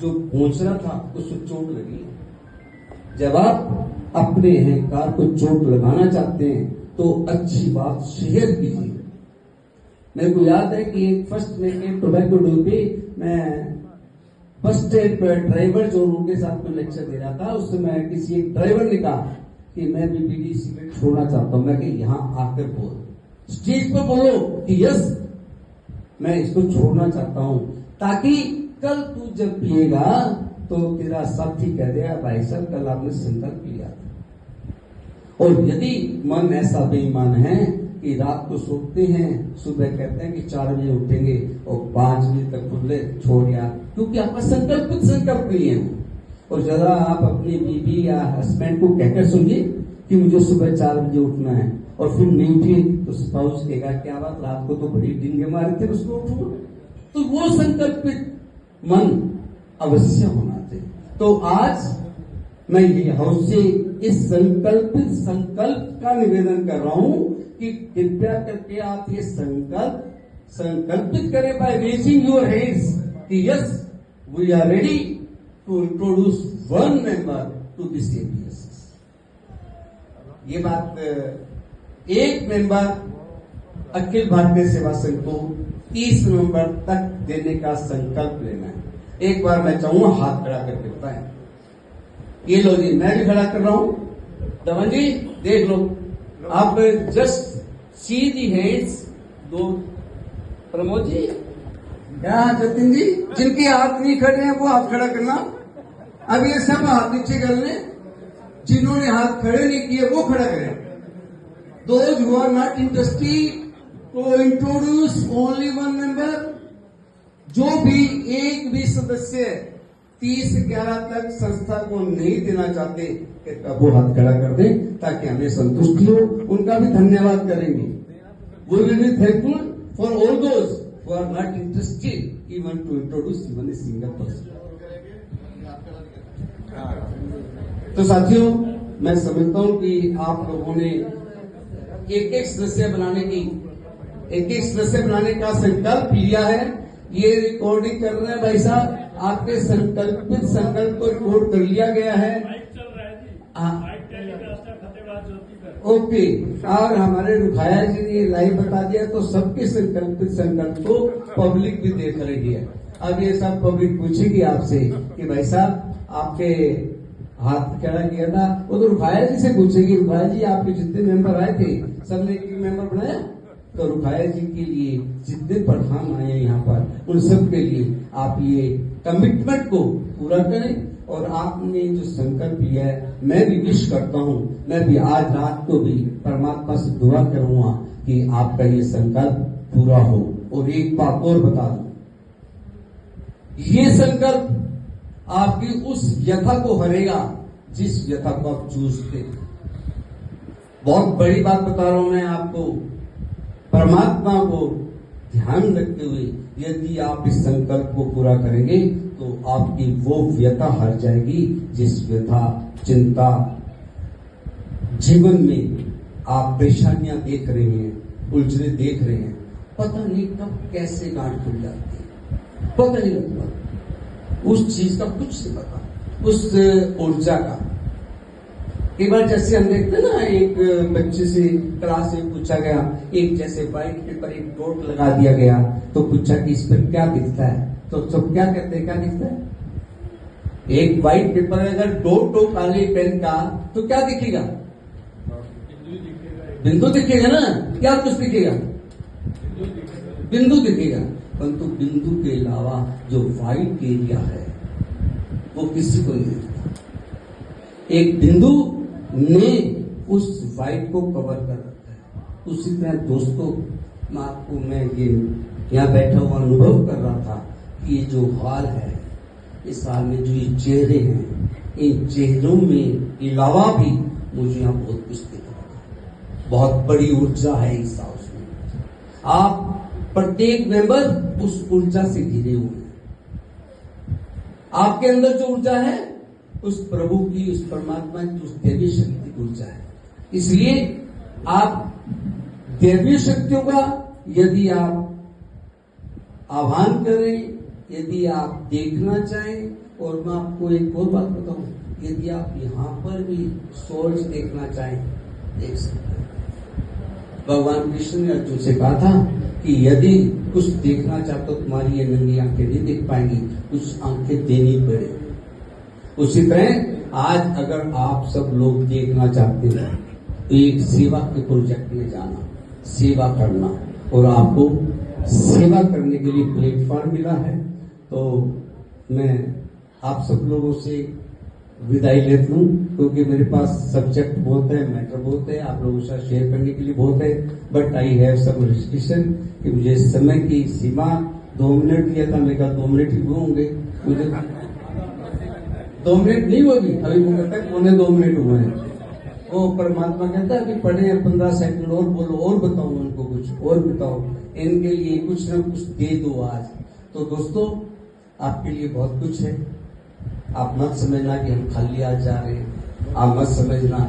जो पहुंच रहा था उसको चोट लगी। जब आप अपने अहंकार को चोट लगाना चाहते हैं तो अच्छी बात शेयर कीजिए। मेरे को याद है कि फर्स्ट में एक टोबैको डे पे मैं फर्स्ट ड्राइवर जो उनके साथ में लेक्चर दे रहा था, उस समय किसी एक ड्राइवर ने कहा कि मैं भी बीड़ी सिगरेट छोड़ना चाहता हूं। मैं कि यहाँ आकर बोल, स्टेज पर बोलो कि यस मैं इसको छोड़ना चाहता हूं, ताकि कल तू जब पिएगा तो तेरा साथी कह देगा भाई साहब कल आपने संकल्प लिया था। और यदि मन ऐसा बेईमान है कि रात को सोते हैं, सुबह कहते हैं कि 4 बजे उठेंगे और 5 बजे तक बोले छोड़ यार, क्योंकि आपका संकल्प नहीं है। और जरा आप अपनी बीवी या हस्बैंड को कहकर सुनिए कि मुझे सुबह 4 बजे उठना है, और फिर नहीं उठिए तो स्पाउस कहेगा क्या बात रात को तो बड़ी डिंगे मारे थे उसको उठो। तो वो संकल्पित मन अवश्य होना चाहिए। तो आज मैं ये हाउस से इस संकल्प का निवेदन कर रहा हूं कि कृपया करके आप ये संकल्पित करें बाय रेजिंग योर हैंड्स कि yes we are ready to introduce one member to this APS। ये बात एक मेंबर अखिल भारतीय सेवा संघ को 30 नवंबर तक देने का संकल्प लेना है। एक बार मैं चाहूंगा हाथ खड़ा करके बताएं। ये लो जी, मैं भी खड़ा कर रहा हूं। दमन जी देख लो, आप जस्ट सी दी हैंड्स। दो प्रमोद जी, क्या जतिन जी, जिनके हाथ नहीं खड़े हैं वो हाथ खड़ा करना। अब ये सब हाथ नीचे कर लें, जिन्होंने हाथ खड़े नहीं किए वो खड़ा करें। Those who are not interested to introduce only one member, जो भी एक भी सदस्य 30/11 तक संस्था को नहीं देना चाहते वो हाथ खड़ा कर दें ताकि हमें संतुष्टि हो। उनका भी धन्यवाद करेंगे। We will be thankful for all those who are not interested even to introduce even a single person. तो साथियों, मैं समझता हूं कि आप लोगों ने एक सदस्य बनाने का संकल्प लिया है। ये रिकॉर्डिंग कर रहे हैं भाई साहब, आपके संकल्प को रिकॉर्ड कर लिया गया है। ओके, और हमारे रुखाया जी ने लाइव बता दिया तो सबके संकल्प को पब्लिक भी देख रही है। अब ये सब पब्लिक पूछेगी आपसे कि भाई साहब आपके हाथ खड़ा किया था, वो तो रुखाया जी से पूछेगी, रुखाया जी आपके जितने मेंबर आए थे सबने एक मेंबर बनाया? तो रुखाया जी के लिए जितने प्रधान आए यहाँ पर उन सब के लिए आप ये कमिटमेंट को पूरा करें। और आपने जो संकल्प लिया है, मैं भी विश करता हूँ, मैं भी आज रात को भी परमात्मा से दुआ करूंगा कि आपका ये संकल्प पूरा हो। और एक बात और बता दूं, ये संकल्प आपकी उस व्यथा को हरेगा जिस व्यथा को आप जूझते। बहुत बड़ी बात बता रहा हूं मैं आपको, परमात्मा को ध्यान रखते हुए यदि आप इस संकल्प को पूरा करेंगे तो आपकी वो व्यथा हर जाएगी जिस व्यथा चिंता जीवन में आप परेशानियां देख रहे हैं, उलझने देख रहे हैं। पता नहीं कब कैसे गांठ खुल जाती है, पता नहीं लगता उस चीज का, कुछ नहीं पता उस ऊर्जा का। कई बार जैसे हम देखते हैं ना, एक बच्चे से क्लास में पूछा गया, एक जैसे व्हाइट पेपर एक डॉट लगा दिया गया तो पूछा कि इस पर क्या दिखता है, तो सब क्या कहते हैं, क्या दिखता है? एक व्हाइट पेपर अगर डॉट हो काले पेन का तो क्या दिखेगा? बिंदु दिखेगा ना, क्या कुछ दिखेगा? बिंदु दिखेगा। परंतु बिंदु के अलावा जो व्हाइट एरिया है वो किसी को नहीं दिखता। एक बिंदु ने उस व्हाइट को कवर कर रखा है। उसी तरह दोस्तों, मैं ये यहाँ बैठा हुआ अनुभव कर रहा था कि ये जो हॉल है, इस हाल में जो ये चेहरे हैं, इन चेहरों में अलावा भी मुझे यहाँ बहुत कुछ दिख रहा था। बहुत बड़ी ऊर्जा है इस हाउस में। आप प्रत्येक मेंबर उस ऊर्जा से घिरे हुए हैं। आपके अंदर जो ऊर्जा है उस प्रभु की, उस परमात्मा की, उस दैवीय शक्ति की ऊर्जा है। इसलिए आप दैवीय शक्तियों का यदि आप आह्वान करें यदि आप देखना चाहें, और मैं आपको एक और बात बताऊं, यदि आप यहाँ पर भी सोल्स देखना चाहें, देख सकते हैं। भगवान कृष्ण ने अर्जुन से कहा था कि यदि कुछ देखना चाहते हो, तुम्हारी ये नंगी आंखें नहीं देख पाएंगी, कुछ आंखें देनी पड़े। उसी तरह आज अगर आप सब लोग देखना चाहते हैं तो एक सेवा के प्रोजेक्ट में जाना, सेवा करना, और आपको सेवा करने के लिए प्लेटफॉर्म मिला है। तो मैं आप सब लोगों से विदाई लेता हूँ, क्योंकि मेरे पास सब्जेक्ट बहुत है, मैटर बहुत है, आप लोगों के साथ शेयर करने के लिए बहुत है, but I have some restriction कि मुझे समय की सीमा 2 मिनट दिया था, मैं कहा 2 मिनट ही होंगे, मुझे 2 मिनट नहीं होगी, अभी वो कहता है 2 मिनट हुए हैं। वो परमात्मा कहता है अभी पढ़े हैं 15 सेकंड और बोलो, और बताओ उनको कुछ और बताओ, इनके लिए कुछ न कुछ दे दो आज। तो दोस्तों आपके लिए बहुत कुछ है, आप मत समझना कि हम खाली आज जा रहे हैं, आप मत समझना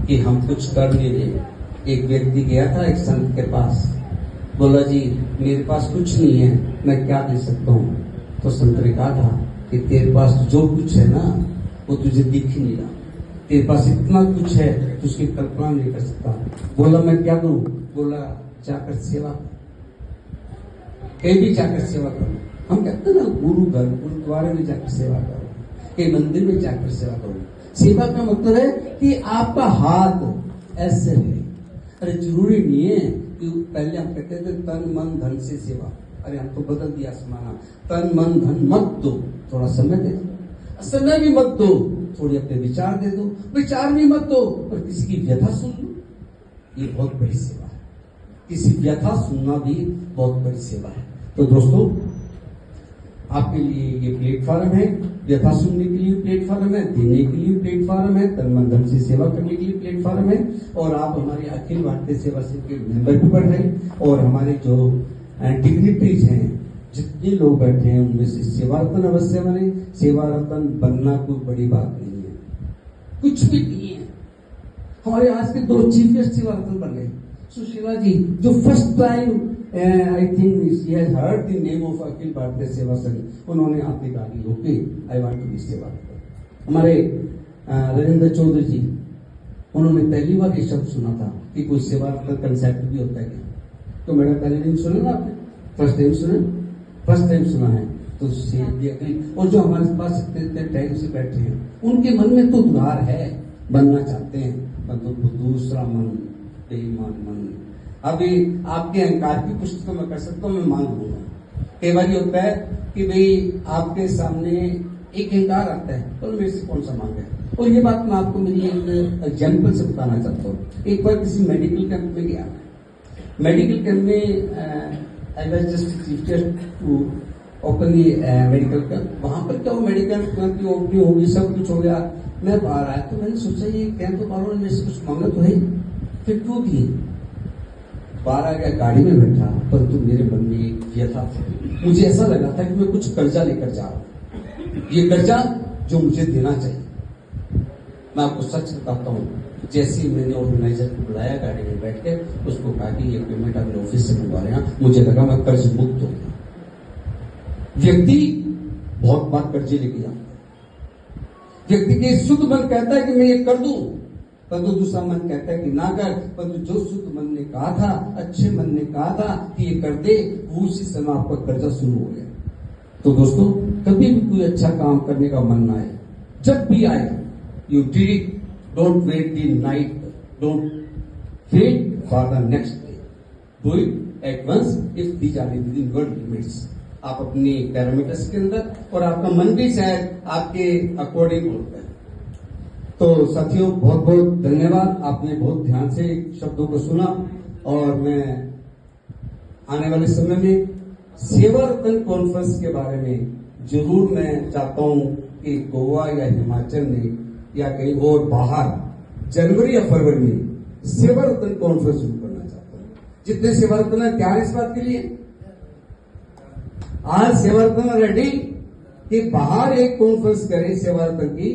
कि हम कुछ कर नहीं रहे। एक व्यक्ति गया था एक संत के पास, बोला जी मेरे पास कुछ नहीं है, मैं क्या दे सकता हूँ? तो संत ने कहा था कि तेरे पास जो कुछ है ना वो तुझे दिख ही नहीं रहा, तेरे पास इतना कुछ है तो उसकी कल्पना नहीं कर सकता। बोला मैं क्या करूं? बोला जाकर सेवा, कहीं भी जाकर सेवा करो। हम कहते हैं ना गुरु घर गुरुद्वारे में जाकर सेवा करो, कहीं मंदिर में जाकर सेवा करो। सेवा का मतलब है कि आपका हाथ ऐसे है। अरे जरूरी नहीं है कि पहले हम कहते थे तन मन धन से सेवा, अरे हम तो बदल दिया समाना, तन मन धन मत दो, थोड़ा समय दे दो, समय भी मत दो, थोड़ी अपने विचार दे दो, विचार भी मत दो, और किसी की व्यथा सुन लो, ये बहुत बड़ी सेवा है। किसी व्यथा सुनना भी बहुत बड़ी सेवा है। तो दोस्तों आपके लिए ये प्लेटफॉर्म है, व्यथा सुनने के लिए प्लेटफॉर्म है, देने के लिए प्लेटफॉर्म है, तन मन धन से सेवा करने के लिए प्लेटफॉर्म है। और आप हमारे अखिल भारतीय सेवा संघ के मेंबर भी बढ़ रहे, और हमारे जो डिग्निटरीज हैं, जितने लोग बैठे हैं, उनमें से सेवा रत्न अवश्य बने। सेवा रत्न बनना कोई बड़ी बात नहीं है, कुछ भी नहीं है। हमारे आज के 2 चीफ गेस्ट सेवा रत्न बन गए। सुशीला जी जो first time I think she has heard the name of Akhil Bharatiya Seva Sangh, उन्होंने आपने कहा कि okay I want to be Seva Ratna. हमारे राजेंद्र चौधरी जी, उन्होंने पहली बार ये शब्द सुना था कि कोई सेवा रत्न कंसेप्ट भी होता है क्या? तो मैडम पहले दिन सुना ना आपने? फर्स्ट टाइम सुना है। तो और जो हमारे पास इतने टाइम से बैठे हैं, उनके मन में तो उद्धार है, बनना चाहते हैं, परंतु दूसरा मन, बेईमान मन। अभी आपके अहंकार की पुष्टि तो मैं कर सकता हूँ, मैं मांग लूंगा। कई बार ये होता है कि भाई आपके सामने एक अहंकार आता है, तो मेरे से कौन सा मांग है। और ये बात मैं आपको मेरी एक एग्जाम्पल से बताना चाहता हूँ। एक बार किसी मेडिकल कैंप में गया, मेडिकल कैंप में I was just chief guest to open the medical camp. वहां पर क्या मेडिकल कैंप की ओपनिंग होगी, सब कुछ हो गया, मैं बाहर आया तो मैंने सोचा ये कैंप वालों ने मेरे से कुछ मांगा तो है, फिर क्यों दिए? बाहर आ गया, गाड़ी में बैठा, परंतु मेरे मन में एक व्यथा थी। मुझे ऐसा लगा था कि मैं कुछ कर्जा लेकर जा रहा हूँ, ये कर्जा जो मुझे देना चाहिए। मैं आपको सच बताता हूँ, जैसे ही मैंने ऑर्गेनाइजर को बुलाया, गाड़ी में बैठ के उसको कहा कि ये पेमेंट अपने ऑफिस से मंगवा रहे हैं, मुझे लगा मैं कर्ज मुक्त हो गया। व्यक्ति बहुत बार कर्जे लेके जाता है, व्यक्ति के शुद्ध मन कहता है कि मैं ये कर दूं, परंतु दूसरा मन कहता है कि ना कर। परंतु जो शुद्ध मन ने कहा था, अच्छे मन ने कहा था कि ये कर दे, वो उसी समय आपका कर्जा शुरू हो गया। तो दोस्तों कभी भी कोई अच्छा काम करने का मन ना आए, जब भी आए, you did it, don't wait the night, don't wait for the next day, do it at once if these are within your limits. आप अपने पैरामीटर्स के अंदर, और आपका मन भी शायद आपके अकॉर्डिंग होता है। तो साथियों बहुत बहुत धन्यवाद, आपने बहुत ध्यान से शब्दों को सुना, और मैं आने वाले समय में सेवा रत्न कॉन्फ्रेंस के बारे में जरूर मैं चाहता हूं कि गोवा या हिमाचल में या कहीं और बाहर जनवरी या फरवरी में सेवा रत्न कॉन्फ्रेंस शुरू करना चाहता हूं। जितने सेवा रत्न है तैयार इस बात के लिए? आज सेवा रत्न रेडी कि बाहर एक कॉन्फ्रेंस करें सेवा रत्न की।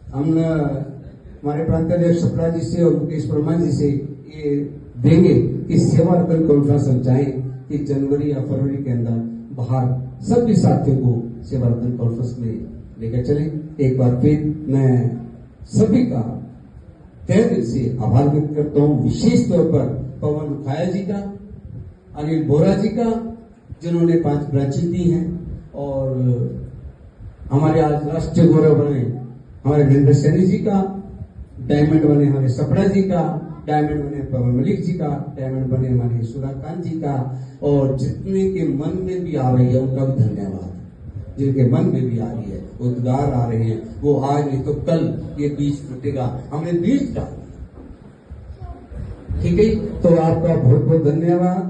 हम हमारे प्रांताध्यक्ष सपरा जी से और मुकेश वर्मा जी से ये देंगे कि सेवा रत्न कॉन्फ्रेंस हम चाहें कि जनवरी या फरवरी के अंदर बाहर सभी साथियों को सेवारत्न कॉन्फ्रेंस में लेकर चले। एक बार फिर मैं सभी का तहे दिल से आभार व्यक्त करता हूँ, विशेष तौर पर पवन मुखाया जी का, अनिल बोरा जी का, जिन्होंने 5 ब्रांचें दी हैं, और हमारे आज राष्ट्रीय गौरव बने हमारे वीरेंद्र सैनी जी का, डायमंड बने हमारे सपड़ा जी का, डायमंड बने पवन मलिक जी का, डायमंड बने हमारे सूर्यकांत जी का, और जितने के मन में भी आ रही है उनका भी धन्यवाद। जिनके मन में भी आ रही है, उद्गार आ रहे हैं, वो आज नहीं तो कल ये बीज फूटेगा, हमने बीज डाला। ठीक है, तो आपका बहुत बहुत धन्यवाद।